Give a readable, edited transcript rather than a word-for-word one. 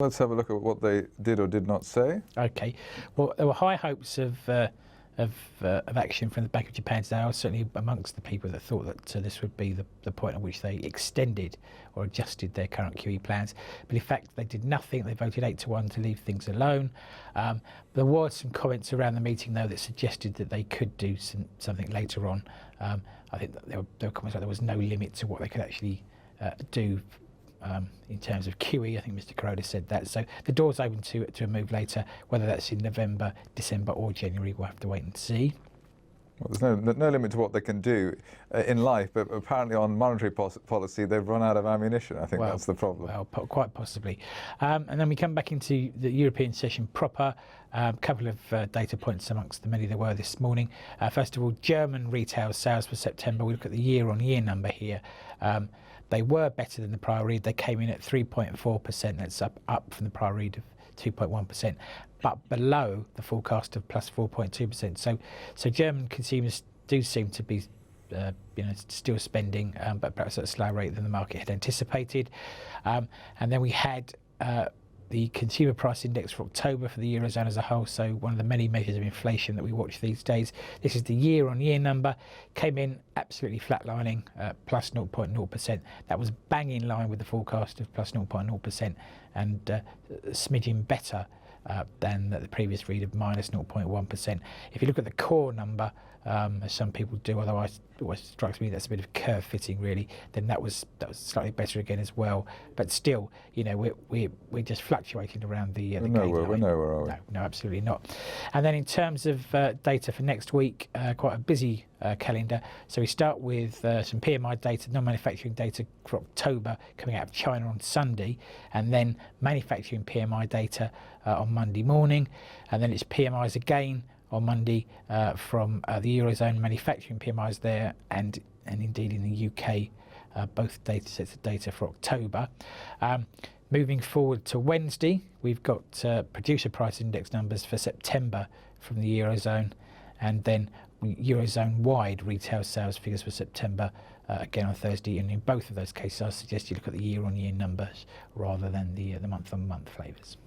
Let's have a look at what they did or did not say. Okay. Well, there were high hopes of action from the Bank of Japan today. I was certainly amongst the people that thought that this would be the point at which they extended or adjusted their current QE plans. But in fact, they did nothing. They voted 8-1 to leave things alone. There was some comments around the meeting, though, that suggested that they could do something later on. I think that there were comments like there was no limit to what they could actually do in terms of QE. I think Mr. Kuroda said that. So the door's open to a move later, whether that's in November, December or January. We'll have to wait and see. Well, there's no limit to what they can do in life, but apparently on monetary policy they've run out of ammunition. I think that's the problem. Well, quite possibly. And then we come back into the European session proper. A couple of data points amongst the many there were this morning. First of all, German retail sales for September. We look at the year-on-year number here. They were better than the prior read. They came in at 3.4%. That's up from the prior read of 2.1%, but below the forecast of plus 4.2%. So German consumers do seem to be still spending, but perhaps at a slower rate than the market had anticipated. And then we had the consumer price index for October for the Eurozone as a whole, so one of the many measures of inflation that we watch these days. This is the year-on-year number, came in absolutely flatlining, plus 0.0%. That was bang in line with the forecast of plus 0.0% and a smidgen better than the previous read of minus 0.1%. If you look at the core number, as some people do, although it always strikes me that's a bit of curve fitting really, then that was slightly better again as well. But still, we're just fluctuating around the we're nowhere, are we? No, absolutely not. And then in terms of data for next week, quite a busy calendar. So we start with some PMI data, non-manufacturing data for October coming out of China on Sunday, and then manufacturing PMI data on Monday morning, and then it's PMIs again on Monday from the Eurozone, manufacturing PMIs there, and indeed in the UK, both data sets of data for October. Moving forward to Wednesday, we've got producer price index numbers for September from the Eurozone, and then Eurozone-wide retail sales figures for September again on Thursday. And in both of those cases, I suggest you look at the year-on-year numbers rather than the month-on-month flavours.